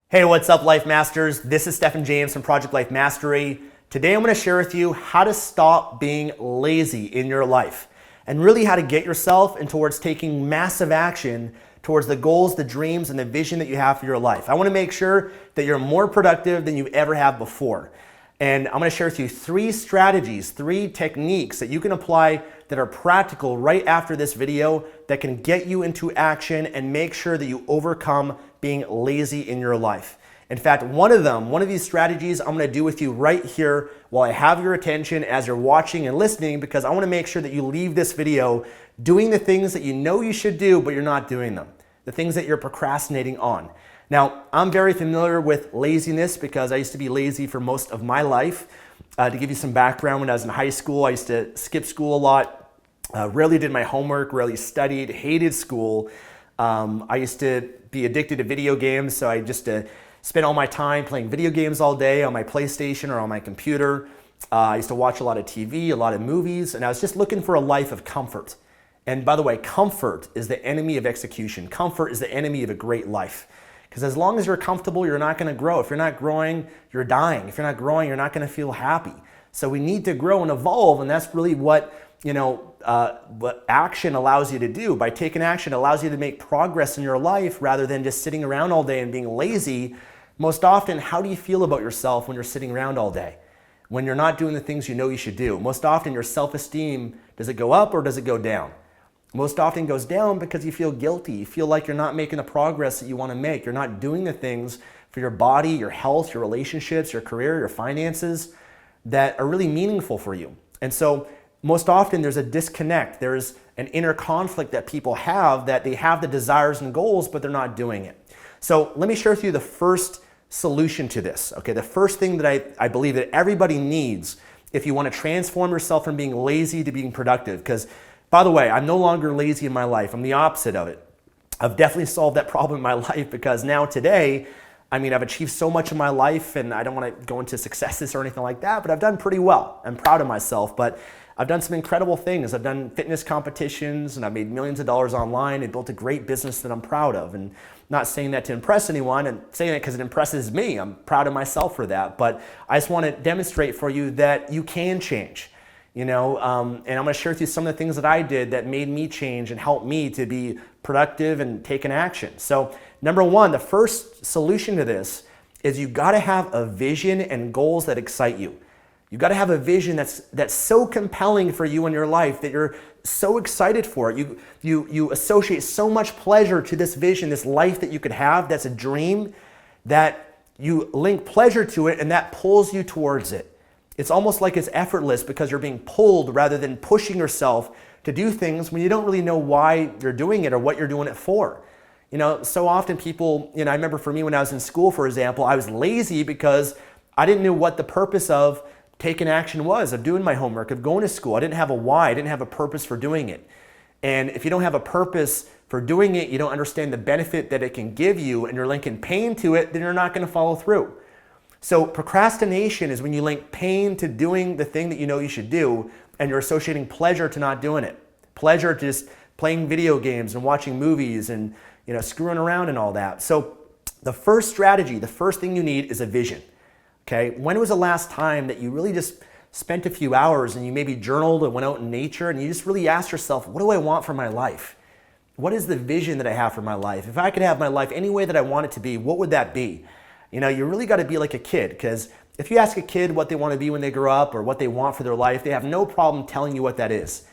Hey, what's up, Life Masters? This is Stefan James from Project Life Mastery. Today I'm going to share with you how to stop being lazy in your life and really how to get yourself and towards taking massive action towards the goals, the dreams, and the vision that you have for your life. I want to make sure that you're more productive than you ever have before. And I'm going to share with you 3 strategies, 3 techniques that you can apply that are practical right after this video that can get you into action and make sure that you overcome being lazy in your life. In fact, one of these strategies I'm going to do with you right here while I have your attention as you're watching and listening, because I want to make sure that you leave this video doing the things that you know you should do, but you're not doing them. The things that you're procrastinating on. Now, I'm very familiar with laziness because I used to be lazy for most of my life. To give you some background, when I was in high school, I used to skip school a lot, rarely did my homework, rarely studied, hated school. I used to be addicted to video games, so I just spent all my time playing video games all day on my PlayStation or on my computer. I used to watch a lot of TV, a lot of movies, and I was just looking for a life of comfort. And by the way, comfort is the enemy of execution. Comfort is the enemy of a great life. Because as long as you're comfortable, you're not going to grow. If you're not growing, you're dying. If you're not growing, you're not going to feel happy. So we need to grow and evolve, and that's really what action allows you to do. By taking action, it allows you to make progress in your life rather than just sitting around all day and being lazy. Most often, how do you feel about yourself when you're sitting around all day? When you're not doing the things you know you should do? Most often, your self-esteem, does it go up or does it go down? Most often goes down because you feel guilty. You feel like you're not making the progress that you want to make. You're not doing the things for your body, your health, your relationships, your career, your finances that are really meaningful for you. And so most often there's a disconnect. There's an inner conflict that people have, that they have the desires and goals, but they're not doing it. So let me share with you the first solution to this. Okay, the first thing that I believe that everybody needs if you want to transform yourself from being lazy to being productive. Because by the way, I'm no longer lazy in my life. I'm the opposite of it. I've definitely solved that problem in my life because now today, I've achieved so much in my life, and I don't want to go into successes or anything like that, but I've done pretty well. I'm proud of myself, but I've done some incredible things. I've done fitness competitions, and I've made millions of dollars online and built a great business that I'm proud of. And not saying that to impress anyone, and saying that because it impresses me. I'm proud of myself for that, but I just want to demonstrate for you that you can change. And I'm going to share with you some of the things that I did that made me change and helped me to be productive and take an action. So number 1, the first solution to this is you got to have a vision and goals that excite you. You got to have a vision that's so compelling for you in your life that you're so excited for it. You associate so much pleasure to this vision, this life that you could have, that's a dream, that you link pleasure to it and that pulls you towards it. It's almost like it's effortless because you're being pulled rather than pushing yourself to do things when you don't really know why you're doing it or what you're doing it for. So often people, I remember for me when I was in school, for example, I was lazy because I didn't know what the purpose of taking action was, of doing my homework, of going to school. I didn't have a why. I didn't have a purpose for doing it. And if you don't have a purpose for doing it, you don't understand the benefit that it can give you, and you're linking pain to it, then you're not going to follow through. So procrastination is when you link pain to doing the thing that you know you should do, and you're associating pleasure to not doing it. Pleasure to just playing video games and watching movies and screwing around and all that. So the first strategy, the first thing you need is a vision. Okay, when was the last time that you really just spent a few hours and you maybe journaled or went out in nature and you just really asked yourself, what do I want for my life? What is the vision that I have for my life? If I could have my life any way that I want it to be, what would that be? You really got to be like a kid, because if you ask a kid what they want to be when they grow up or what they want for their life, they have no problem telling you what that is.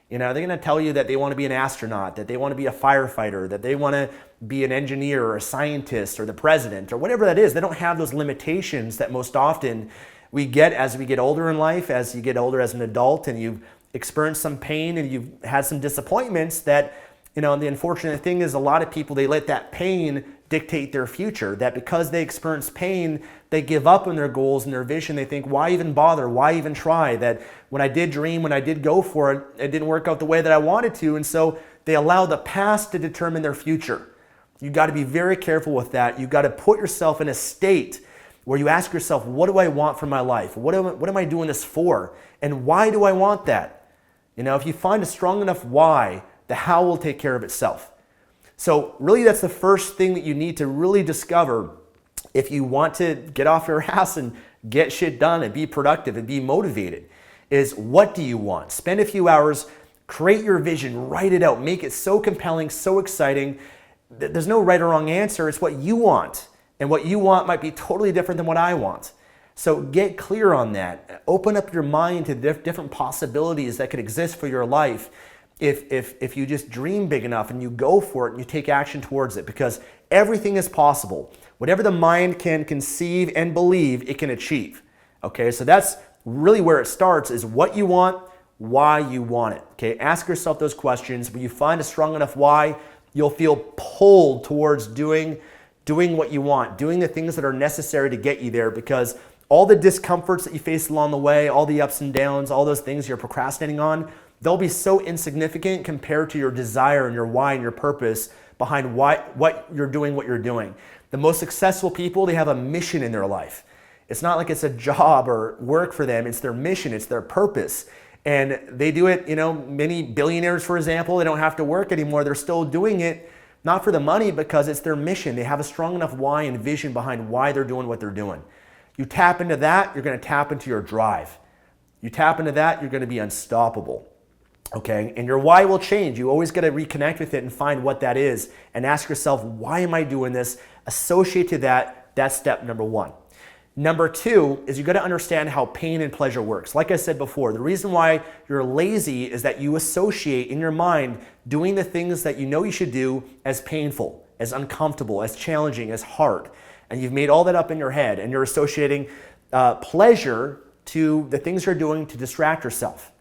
They're going to tell you that they want to be an astronaut, that they want to be a firefighter, that they want to be an engineer or a scientist or the president or whatever that is. They don't have those limitations that most often we get as we get older in life, as you get older as an adult and you've experienced some pain and you've had some disappointments that, and the unfortunate thing is a lot of people, they let that pain dictate their future, that because they experience pain, they give up on their goals and their vision. They think, why even bother? Why even try? That when I did dream, when I did go for it, it didn't work out the way that I wanted to. And so they allow the past to determine their future. You got to be very careful with that. You got to put yourself in a state where you ask yourself, what do I want from my life? What am I doing this for? And why do I want that? If you find a strong enough why, the how will take care of itself. So really that's the first thing that you need to really discover if you want to get off your ass and get shit done and be productive and be motivated, is what do you want? Spend a few hours, create your vision, write it out, make it so compelling, so exciting. There's no right or wrong answer. It's what you want. And what you want might be totally different than what I want. So get clear on that. Open up your mind to different possibilities that could exist for your life if you just dream big enough and you go for it and you take action towards it, because everything is possible. Whatever the mind can conceive and believe, it can achieve. Okay, so that's really where it starts, is what you want, why you want it. Okay, ask yourself those questions. When you find a strong enough why, you'll feel pulled towards doing what you want, doing the things that are necessary to get you there, because all the discomforts that you face along the way, all the ups and downs, all those things you're procrastinating on, they'll be so insignificant compared to your desire and your why and your purpose behind what you're doing. The most successful people, they have a mission in their life. It's not like it's a job or work for them. It's their mission. It's their purpose. And they do it, many billionaires, for example, they don't have to work anymore. They're still doing it, not for the money, because it's their mission. They have a strong enough why and vision behind why they're doing what they're doing. You tap into that, you're going to tap into your drive. You tap into that, you're going to be unstoppable. Okay, and your why will change. You always got to reconnect with it and find what that is and ask yourself, why am I doing this? Associate to that. That's step number one. Number two is you got to understand how pain and pleasure works. Like I said before, the reason why you're lazy is that you associate in your mind doing the things that you know you should do as painful, as uncomfortable, as challenging, as hard. And you've made all that up in your head, and you're associating pleasure to the things you're doing to distract yourself.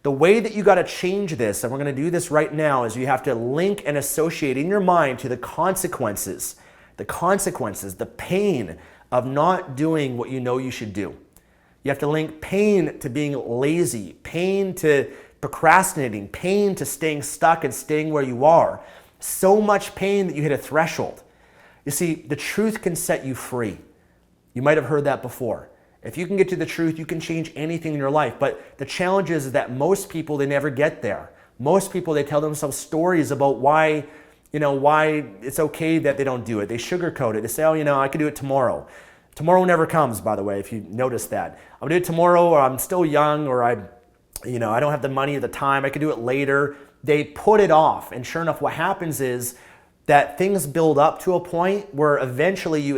The way that you got to change this, and we're going to do this right now, is you have to link and associate in your mind to the consequences, the pain of not doing what you know you should do. You have to link pain to being lazy, pain to procrastinating, pain to staying stuck and staying where you are. So much pain that you hit a threshold. You see, the truth can set you free. You might have heard that before. If you can get to the truth, you can change anything in your life. But the challenge is that most people, they never get there. Most people, they tell themselves stories about why it's okay that they don't do it. They sugarcoat it. They say, I could do it tomorrow. Tomorrow never comes, by the way, if you notice that. I'm gonna do it tomorrow, or I'm still young, or I don't have the money or the time. I could do it later. They put it off. And sure enough, what happens is that things build up to a point where eventually you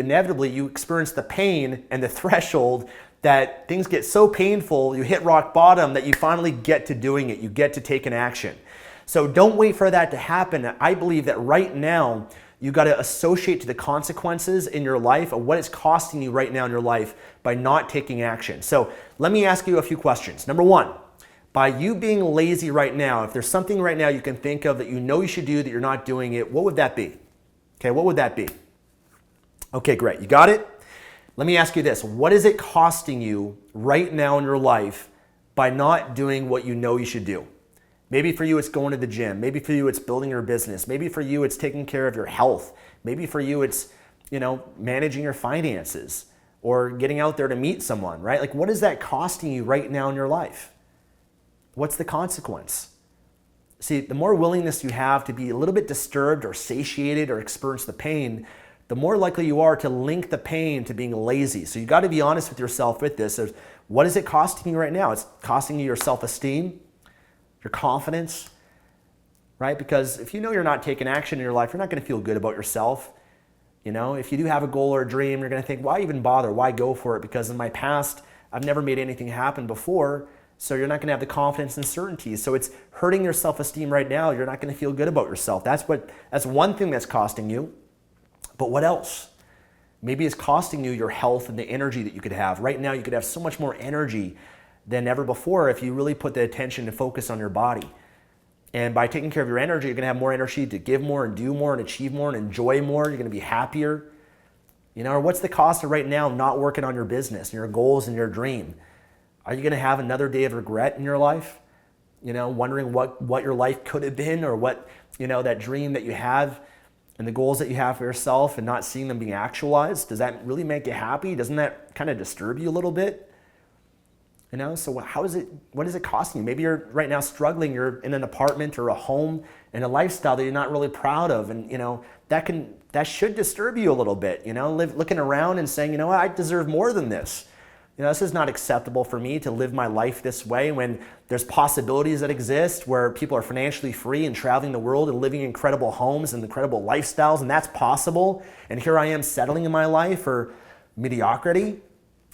experience the pain and the threshold that things get so painful, you hit rock bottom, that you finally get to doing it. You get to take an action. So don't wait for that to happen. I believe that right now, you got to associate to the consequences in your life of what it's costing you right now in your life by not taking action. So let me ask you a few questions. Number one, by you being lazy right now, if there's something right now you can think of that you know you should do that you're not doing it, what would that be? Okay, what would that be? Okay, great. You got it? Let me ask you this. What is it costing you right now in your life by not doing what you know you should do? Maybe for you it's going to the gym. Maybe for you it's building your business. Maybe for you it's taking care of your health. Maybe for you it's, managing your finances or getting out there to meet someone, right? Like, what is that costing you right now in your life? What's the consequence? See, the more willingness you have to be a little bit disturbed or satiated or experience the pain, the more likely you are to link the pain to being lazy. So you got to be honest with yourself with this. What is it costing you right now? It's costing you your self-esteem, your confidence, right? Because if you know you're not taking action in your life, you're not going to feel good about yourself. If you do have a goal or a dream, you're going to think, why even bother? Why go for it? Because in my past, I've never made anything happen before. So you're not going to have the confidence and certainty. So it's hurting your self-esteem right now. You're not going to feel good about yourself. That's one thing that's costing you. But what else? Maybe it's costing you your health and the energy that you could have. Right now, you could have so much more energy than ever before if you really put the attention and focus on your body. And by taking care of your energy, you're going to have more energy to give more and do more and achieve more and enjoy more. You're going to be happier. Or what's the cost of right now not working on your business and your goals and your dream? Are you going to have another day of regret in your life? Wondering what your life could have been, or what, that dream that you have and the goals that you have for yourself and not seeing them being actualized? Does that really make you happy? Doesn't that kind of disturb you a little bit? So what is it costing you? Maybe you're right now struggling. You're in an apartment or a home and a lifestyle that you're not really proud of. And, that can that should disturb you a little bit, looking around and saying, what, I deserve more than this. This is not acceptable for me to live my life this way when there's possibilities that exist where people are financially free and traveling the world and living in incredible homes and incredible lifestyles, and that's possible. And here I am settling in my life for mediocrity.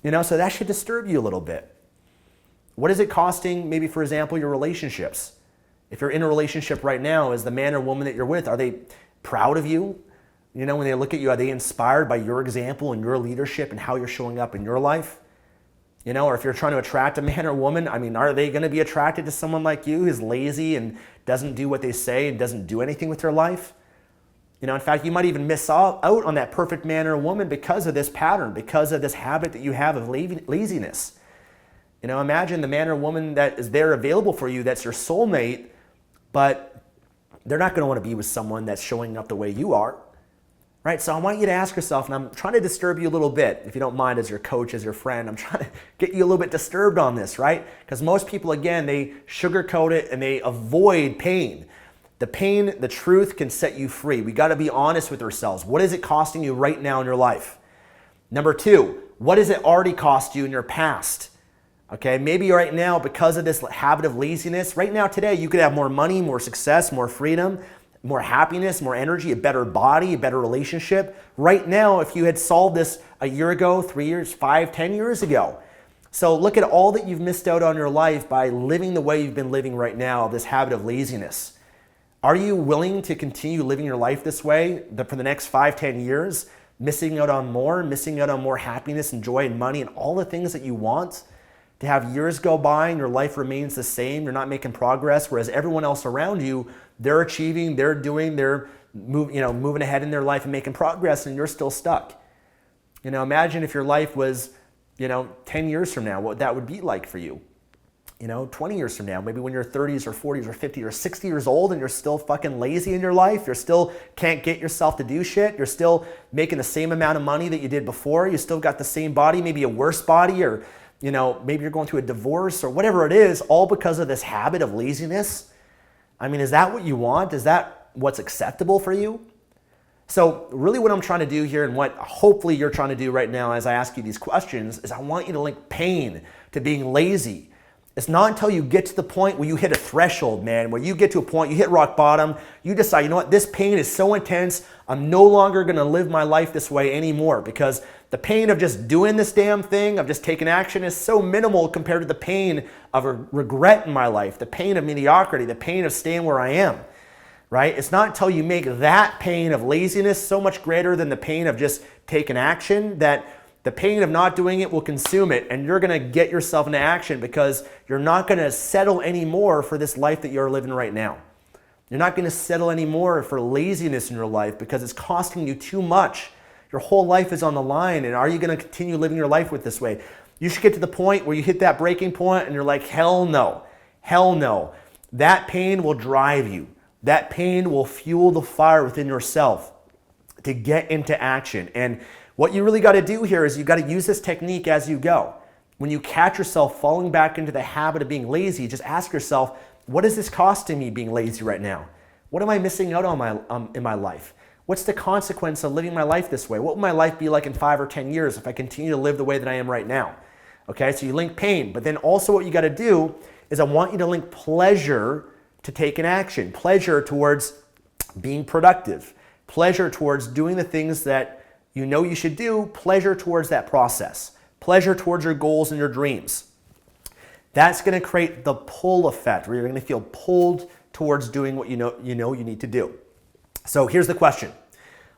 So that should disturb you a little bit. What is it costing, maybe, for example, your relationships? If you're in a relationship right now, is the man or woman that you're with, are they proud of you? When they look at you, are they inspired by your example and your leadership and how you're showing up in your life? Or if you're trying to attract a man or woman, are they going to be attracted to someone like you who's lazy and doesn't do what they say and doesn't do anything with their life? In fact, you might even miss out on that perfect man or woman because of this pattern, because of this habit that you have of laziness. Imagine the man or woman that is there available for you, that's your soulmate, but they're not going to want to be with someone that's showing up the way you are. Right? So I want you to ask yourself, and I'm trying to disturb you a little bit, if you don't mind, as your coach, as your friend, I'm trying to get you a little bit disturbed on this, right? Because most people, again, they sugarcoat it and they avoid pain. The pain, the truth can set you free. We got to be honest with ourselves. What is it costing you right now in your life? Number two, what does it already cost you in your past? Okay, maybe right now, because of this habit of laziness, right now, today, you could have more money, more success, more freedom, more happiness, more energy, a better body, a better relationship. Right now, if you had solved this a year ago, 3 years, 5, 10 years ago. So look at all that you've missed out on your life by living the way you've been living right now, this habit of laziness. Are you willing to continue living your life this way for the next 5, 10 years, missing out on more happiness and joy and money and all the things that you want? To have years go by and your life remains the same, you're not making progress, whereas everyone else around you, they're achieving, they're doing, they're moving ahead in their life and making progress, and you're still stuck. Imagine if your life was, 10 years from now, what that would be like for you. 20 years from now, maybe when you're 30s or 40s or 50 or 60 years old and you're still fucking lazy in your life, you're still can't get yourself to do shit, you're still making the same amount of money that you did before, you still got the same body, maybe a worse body, or maybe you're going through a divorce or whatever it is, all because of this habit of laziness. Is that what you want? Is that what's acceptable for you? So really what I'm trying to do here, and what hopefully you're trying to do right now as I ask you these questions, is I want you to link pain to being lazy. It's not until you get to the point where you hit a threshold, man, where you get to a point, you hit rock bottom, you decide, this pain is so intense, I'm no longer going to live my life this way anymore, because the pain of just doing this damn thing, of just taking action, is so minimal compared to the pain of a regret in my life, the pain of mediocrity, the pain of staying where I am, right? It's not until you make that pain of laziness so much greater than the pain of just taking action that the pain of not doing it will consume it, and you're going to get yourself into action, because you're not going to settle anymore for this life that you're living right now. You're not going to settle anymore for laziness in your life because it's costing you too much. Your whole life is on the line, and are you going to continue living your life with this way? You should get to the point where you hit that breaking point and you're like, hell no, hell no. That pain will drive you. That pain will fuel the fire within yourself to get into action. And what you really got to do here is you got to use this technique as you go. When you catch yourself falling back into the habit of being lazy, just ask yourself, what is this costing me being lazy right now? What am I missing out on in my life? What's the consequence of living my life this way? What will my life be like in 5 or 10 years if I continue to live the way that I am right now? Okay, so you link pain, but then also what you got to do is I want you to link pleasure to taking action. Pleasure towards being productive. Pleasure towards doing the things that you know you should do. Pleasure towards that process. Pleasure towards your goals and your dreams. That's going to create the pull effect where you're going to feel pulled towards doing what you know you need to do. So here's the question.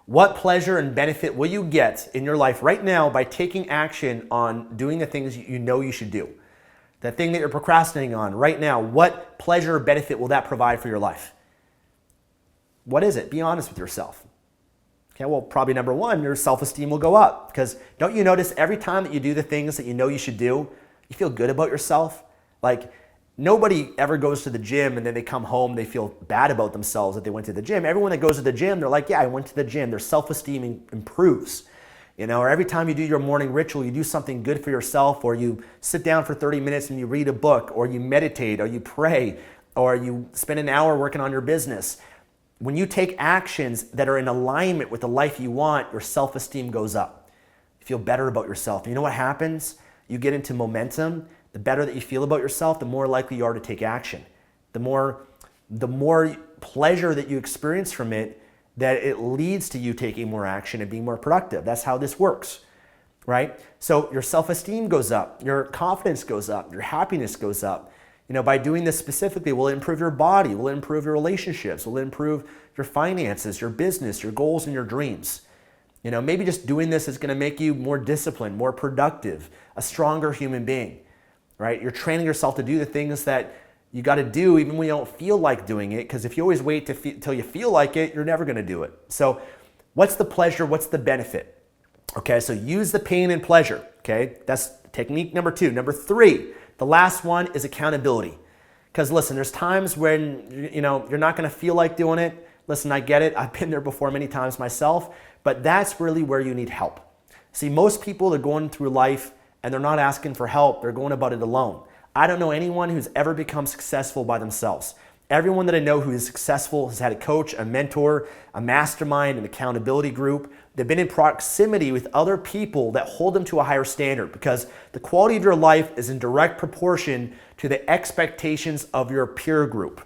What pleasure and benefit will you get in your life right now by taking action on doing the things you know you should do? The thing that you're procrastinating on right now, what pleasure or benefit will that provide for your life? What is it? Be honest with yourself. Okay, well, probably number one, your self-esteem will go up, because don't you notice every time that you do the things that you know you should do, you feel good about yourself? Like, nobody ever goes to the gym and then they come home, they feel bad about themselves that they went to the gym. Everyone that goes to the gym, they're like, yeah, I went to the gym. Their self-esteem improves. Or every time you do your morning ritual, you do something good for yourself, or you sit down for 30 minutes and you read a book, or you meditate, or you pray, or you spend an hour working on your business. when you take actions that are in alignment with the life you want, your self-esteem goes up. You feel better about yourself. And you know what happens? You get into momentum. The better that you feel about yourself, the more likely you are to take action. The more pleasure that you experience from it, that it leads to you taking more action and being more productive. That's how this works, right? So your self-esteem goes up, your confidence goes up, your happiness goes up. You know, by doing this specifically, will it improve your body, will it improve your relationships, will it improve your finances, your business, your goals, and your dreams. You know, maybe just doing this is gonna make you more disciplined, more productive, a stronger human being, right? You're training yourself to do the things that you gotta do even when you don't feel like doing it, because if you always wait till you feel like it, you're never gonna do it. So what's the pleasure, what's the benefit? Okay, so use the pain and pleasure, okay? That's technique number 2. Number 3, the last one is accountability. Because listen, there's times when you're not gonna feel like doing it. Listen, I get it, I've been there before many times myself, but that's really where you need help. See, most people are going through life and they're not asking for help, they're going about it alone. I don't know anyone who's ever become successful by themselves. Everyone that I know who is successful has had a coach, a mentor, a mastermind, an accountability group. They've been in proximity with other people that hold them to a higher standard, because the quality of your life is in direct proportion to the expectations of your peer group.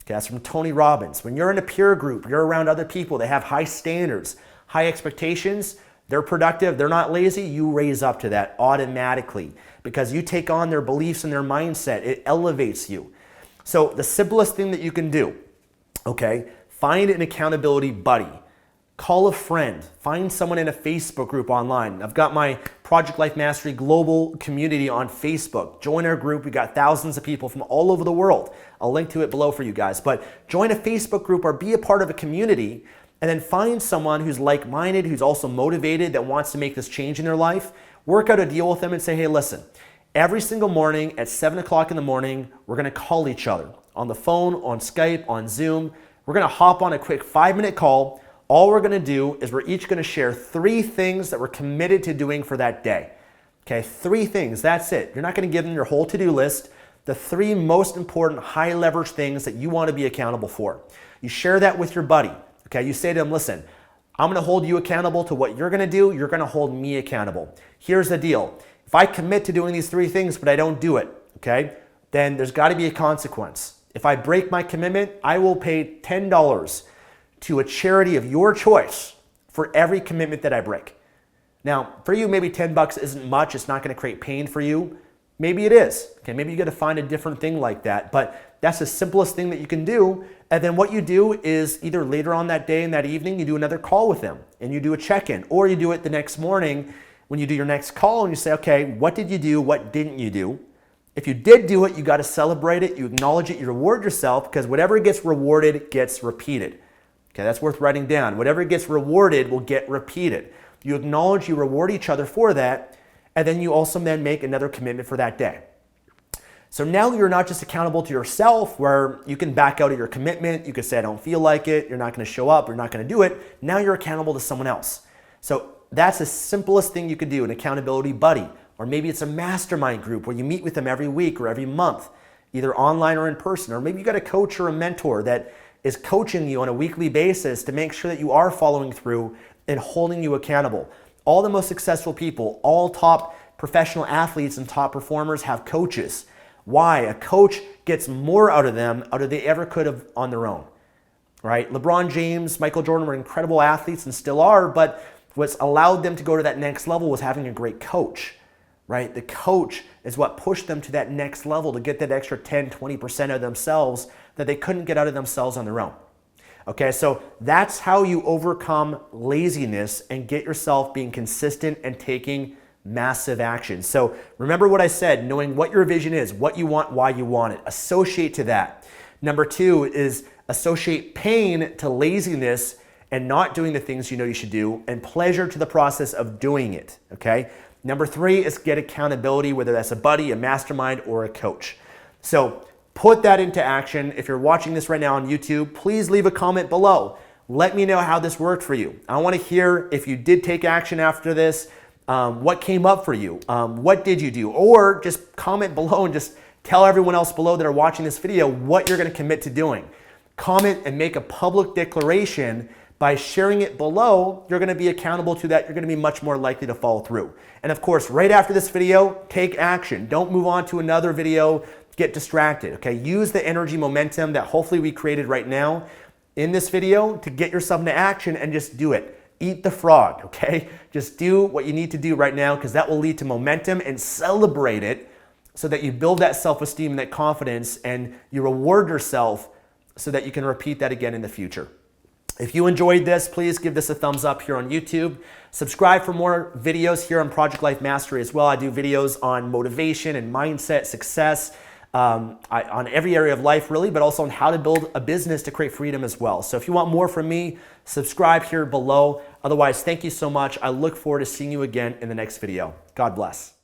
Okay, that's from Tony Robbins. When you're in a peer group, you're around other people, they have high standards, high expectations, they're productive, they're not lazy, you raise up to that automatically because you take on their beliefs and their mindset. It elevates you. So the simplest thing that you can do, okay, find an accountability buddy. Call a friend. Find someone in a Facebook group online. I've got my Project Life Mastery global community on Facebook. Join our group. We've got thousands of people from all over the world. I'll link to it below for you guys. But join a Facebook group or be a part of a community, and then find someone who's like-minded, who's also motivated, that wants to make this change in their life. Work out a deal with them and say, hey, listen, every single morning at 7 o'clock in the morning, we're gonna call each other on the phone, on Skype, on Zoom. We're gonna hop on a quick 5-minute call. All we're gonna do is we're each gonna share 3 things that we're committed to doing for that day. Okay, 3 things, that's it. You're not gonna give them your whole to-do list. The 3 most important high leverage things that you wanna be accountable for. You share that with your buddy. Okay, you say to them, listen, I'm gonna hold you accountable to what you're gonna do, you're gonna hold me accountable. Here's the deal. If I commit to doing these 3 things, but I don't do it, okay, then there's gotta be a consequence. If I break my commitment, I will pay $10 to a charity of your choice for every commitment that I break. Now, for you, maybe $10 isn't much, it's not gonna create pain for you. Maybe it is, okay, maybe you gotta find a different thing like that, but that's the simplest thing that you can do. And then what you do is either later on that day and that evening, you do another call with them and you do a check-in, or you do it the next morning when you do your next call and you say, okay, what did you do? What didn't you do? If you did do it, you got to celebrate it. You acknowledge it. You reward yourself, because whatever gets rewarded gets repeated. Okay, that's worth writing down. Whatever gets rewarded will get repeated. You acknowledge, you reward each other for that, and then you also then make another commitment for that day. So now you're not just accountable to yourself, where you can back out of your commitment. You could say, I don't feel like it. You're not going to show up. You're not going to do it. Now you're accountable to someone else. So that's the simplest thing you could do, an accountability buddy. Or maybe it's a mastermind group where you meet with them every week or every month, either online or in person. Or maybe you got a coach or a mentor that is coaching you on a weekly basis to make sure that you are following through and holding you accountable. All the most successful people, all top professional athletes and top performers have coaches. Why? A coach gets more out of them than they ever could have on their own, right? LeBron James, Michael Jordan were incredible athletes and still are, but what's allowed them to go to that next level was having a great coach, right? The coach is what pushed them to that next level to get that extra 10, 20% of themselves that they couldn't get out of themselves on their own. Okay, so that's how you overcome laziness and get yourself being consistent and taking massive action. So remember what I said, knowing what your vision is, what you want, why you want it. Associate to that. Number 2 is associate pain to laziness and not doing the things you know you should do, and pleasure to the process of doing it, okay? Number 3 is get accountability, whether that's a buddy, a mastermind, or a coach. So put that into action. If you're watching this right now on YouTube, please leave a comment below. Let me know how this worked for you. I want to hear if you did take action after this, what came up for you, what did you do? Or just comment below and just tell everyone else below that are watching this video what you're going to commit to doing. comment and make a public declaration. By sharing it below, you're gonna be accountable to that. You're gonna be much more likely to follow through. And of course, right after this video, take action. Don't move on to another video, get distracted, okay? Use the energy momentum that hopefully we created right now in this video to get yourself into action and just do it. Eat the frog, okay? Just do what you need to do right now because that will lead to momentum, and celebrate it so that you build that self-esteem and that confidence, and you reward yourself so that you can repeat that again in the future. If you enjoyed this, please give this a thumbs up here on YouTube. Subscribe for more videos here on Project Life Mastery as well. I do videos on motivation and mindset, success, on every area of life really, but also on how to build a business to create freedom as well. So if you want more from me, subscribe here below. Otherwise, thank you so much. I look forward to seeing you again in the next video. God bless.